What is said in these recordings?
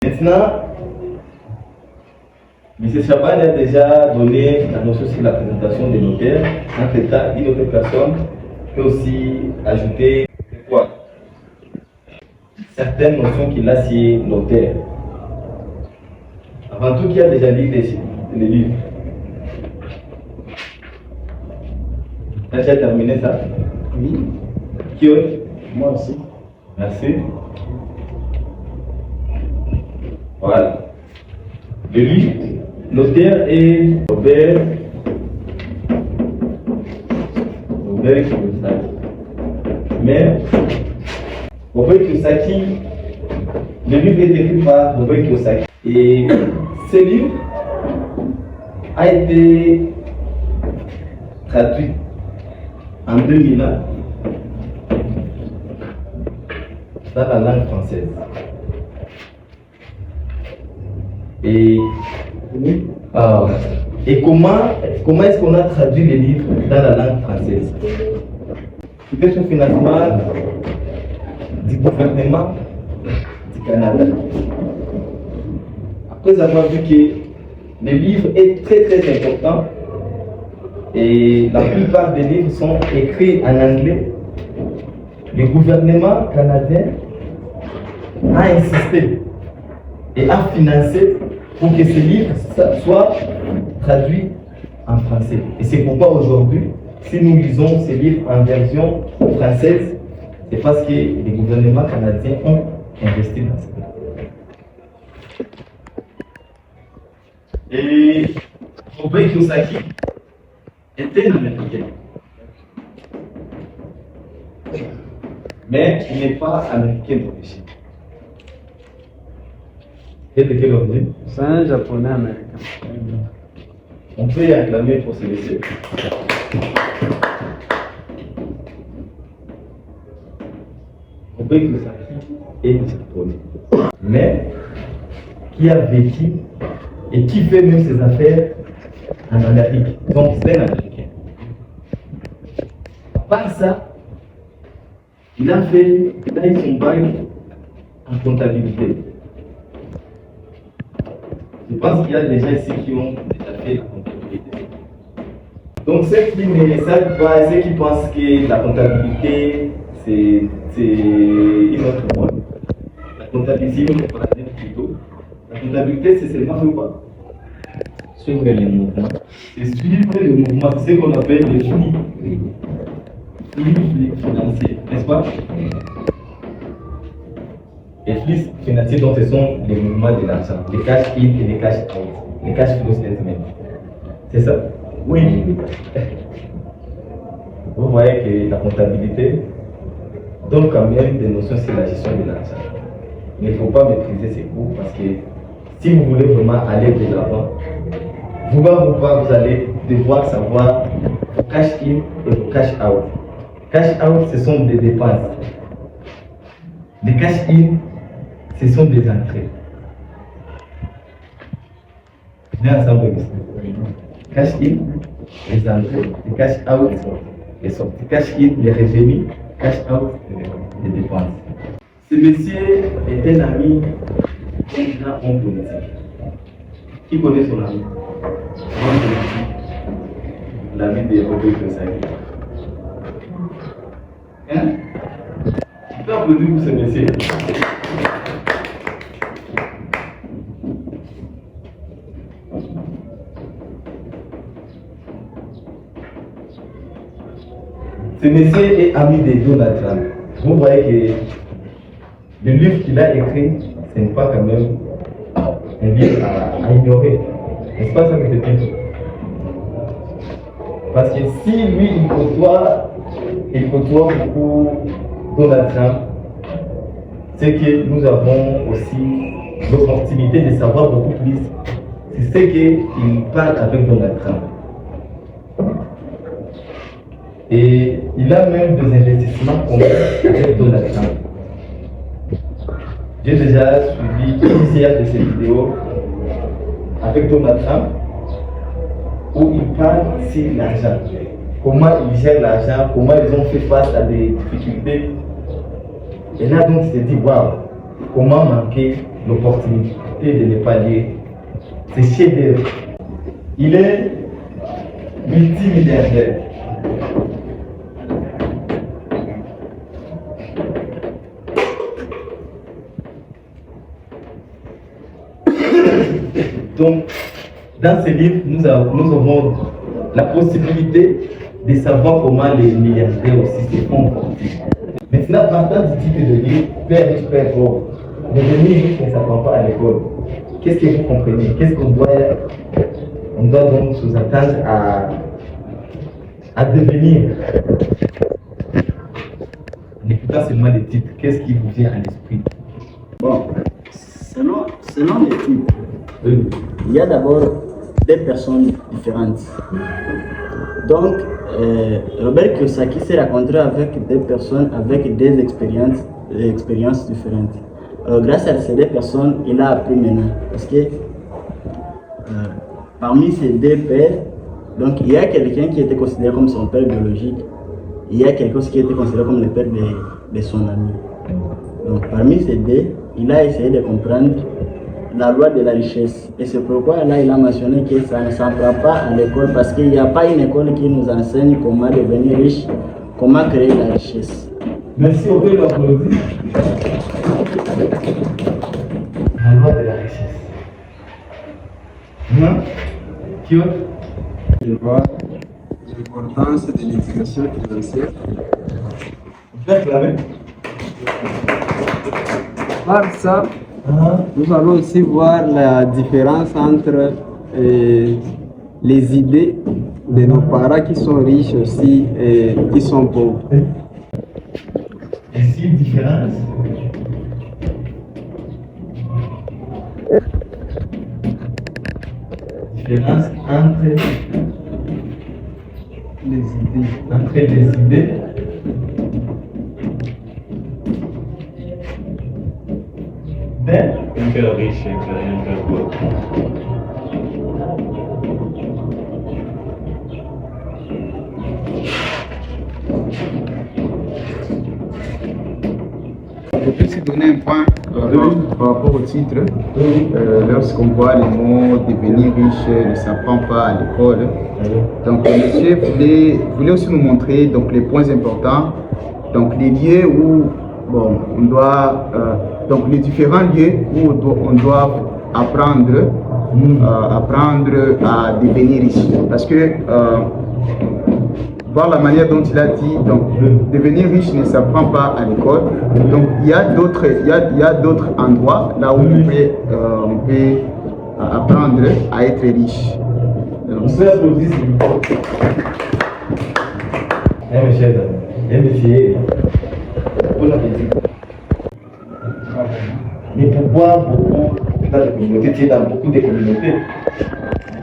Maintenant, M. Chaban a déjà donné la notion sur la présentation des notaires. Entre-temps, une autre personne peut aussi ajouter quoi? Certaines notions qu'il a sur notaire. Avant tout, qui a déjà lu les livres? Tu as déjà terminé ça? Oui. Qui autre? Moi aussi. Merci. Voilà. Le livre, l'auteur est Robert Kiyosaki. Mais Robert Kiyosaki, le livre est écrit par Robert Kiyosaki. Et ce livre a été traduit en 2001 dans la langue française. Et comment est-ce qu'on a traduit les livres dans la langue française? C'était un financement du gouvernement du Canada. Après avoir vu que le livre est très très important et la plupart des livres sont écrits en anglais, le gouvernement canadien a insisté et a financé pour que ce livre soit traduit en français. Et c'est pourquoi aujourd'hui, si nous lisons ces livres en version française, c'est parce que les gouvernements canadiens ont investi dans ce livre. Et Robert Kiyosaki était un Américain. Mais il n'est pas américain d'origine. Et de quelle origine? C'est un japonais américain. On peut y acclamer pour ce monsieur. Robert Kiyosaki est japonais, mais qui a vécu et qui fait même ses affaires en Amérique. Donc c'est un Américain. À part ça, il a eu son bac en comptabilité. Je pense qu'il y a des gens ici qui ont déjà fait la comptabilité. Donc ceux qui ne savent pas, ceux qui pensent que la comptabilité c'est une autre monde. La comptabilité, on peut parler plutôt. La comptabilité c'est seulement quoi? Suivre les mouvements. C'est suivre les mouvements, c'est ce qu'on appelle les flux financiers, n'est-ce pas? Les flux financiers, donc ce sont les mouvements de l'argent, les cash in et les cash out, les cash flow statements. C'est ça? Oui. Vous voyez que la comptabilité donne quand même des notions sur la gestion de l'argent. Mais il ne faut pas mépriser ces cours parce que si vous voulez vraiment aller de l'avant, vous allez devoir savoir vos cash in et vos cash out. Cash out, ce sont des dépenses. Les cash in, ce sont des entrées. Venez ensemble ici. Cash in, les entrées. Les cash out, les sorties. Cash in, les revenus. Cash out, les dépenses. Ce monsieur est un ami d'un homme politique. Qui connaît son ami? L'ami de Robert Kiyosaki. Hein? Tu peux applaudir pour ce monsieur. Ce monsieur est ami de Donald Trump. Vous voyez que le livre qu'il a écrit, ce n'est pas quand même un livre à ignorer. N'est-ce pas ça que c'est dit? Parce que si lui, il côtoie beaucoup Donald Trump, c'est que nous avons aussi l'opportunité de savoir beaucoup plus. C'est ce qu'il parle avec Donald Trump. Et il a même des investissements communs avec Donald Trump. J'ai déjà suivi plusieurs de ces vidéos avec Donald Trump où il parle sur l'argent. Comment ils gèrent l'argent, comment ils ont fait face à des difficultés. Et là donc il se dit, waouh, comment manquer l'opportunité de ne pas lire ses chefs-d'œuvre. Il est multimilliardaire. Donc, dans ce livre, nous avons la possibilité de savoir comment les milliardaires aussi se font fortifier. Maintenant, partant du titre de livre, Père riche, Père pauvre, devenir riche ne s'apprend pas à l'école. Qu'est-ce que vous comprenez? Qu'est-ce qu'on doit donc nous attendre à devenir? En écoutant seulement les titres, qu'est-ce qui vous vient à l'esprit? Bon, selon les titres, il y a d'abord des personnes différentes. Donc, Robert Kiyosaki s'est rencontré avec des personnes avec des expériences différentes. Alors, grâce à ces deux personnes, il a appris maintenant. Parce que parmi ces deux pères, donc, il y a quelqu'un qui était considéré comme son père biologique. Il y a quelqu'un qui était considéré comme le père de son ami. Donc, parmi ces deux, il a essayé de comprendre la loi de la richesse. Et c'est pourquoi là, il a mentionné que ça ne s'apprend pas à l'école parce qu'il n'y a pas une école qui nous enseigne comment devenir riche, comment créer la richesse. Merci, on peut l'applaudir. La loi de la richesse. Qui autre? Je vois l'importance de l'éducation financière. Vous faites la même? Par ça, nous allons aussi voir la différence entre les idées de nos parents qui sont riches aussi et qui sont pauvres. Est-ce qu'il y a une différence? Différence entre les idées. Un père riche et un père pauvre. Je peux aussi donner un point par rapport au titre. Lorsqu'on voit le mot devenir riche ne s'apprend pas à l'école. Donc le monsieur voulait aussi nous montrer donc, les points importants, donc les lieux où on doit, donc les différents lieux où on doit apprendre à devenir riche. Parce que voir la manière dont il a dit, donc devenir riche ne s'apprend pas à l'école. Donc il y a d'autres endroits là où on peut apprendre à être riche. On peut applaudir s'il vous plaît. Monsieur, bon appétit. Mais pourquoi beaucoup dans les communautés, tu es dans beaucoup de communautés,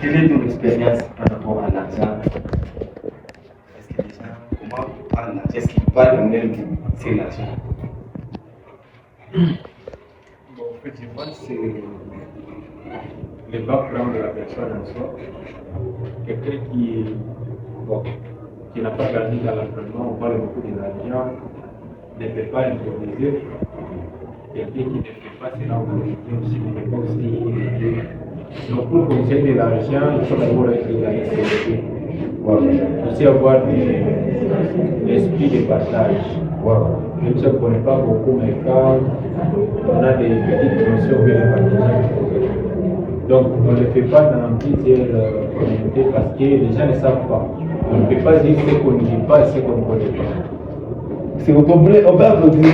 quelle est ton expérience par rapport à l'argent? Est-ce que les gens, comment parlent de l'argent? Est-ce qu'ils parlent même c'est l'argent? Bon, en fait, je pense que c'est le background de la personne en soi. Quelqu'un qui n'a pas grandi dans l'environnement, on parle beaucoup de l'argent, ne peut pas improviser. Quelqu'un qui ne fait pas cela en communauté aussi, ne peut pas aussi improviser. Donc pour conseiller de l'argent, il faut d'abord être dans la sécurité. Aussi avoir l'esprit de partage. Même si on ne connaît pas beaucoup, mais quand on a des petites notions, on peut les partager. Donc on ne le fait pas dans plusieurs communautés parce que les gens ne savent pas. On ne peut pas dire ce qu'on ne dit pas et ce qu'on ne connaît pas. Si vous comprenez, on peut applaudir.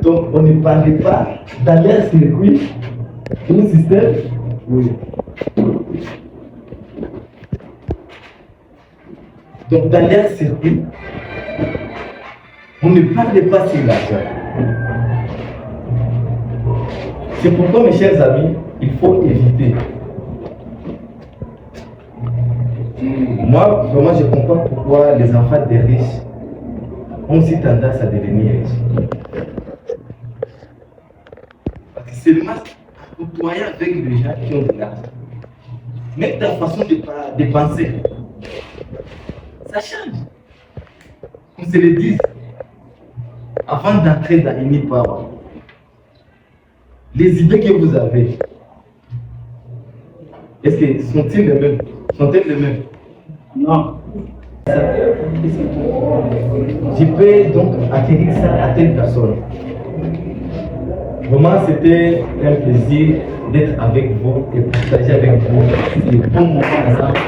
Donc on ne parlait pas dans leur circuit, un système. Oui. Donc dans leur circuit, on ne parlait pas sur l'argent. C'est pourquoi, mes chers amis, il faut éviter. Moi, vraiment, je comprends pourquoi les enfants des riches ont aussi tendance à devenir riches. Parce que seulement en côtoyant avec les gens qui ont de l'argent, même ta façon de penser, ça change. qu'on se le dise avant d'entrer dans une power. Les idées que vous avez, est-ce que sont-ils les mêmes? Sont-elles les mêmes? Non. Je peux donc acquérir ça à telle personne. Vraiment, c'était un plaisir d'être avec vous et partager avec vous les bons moments ensemble.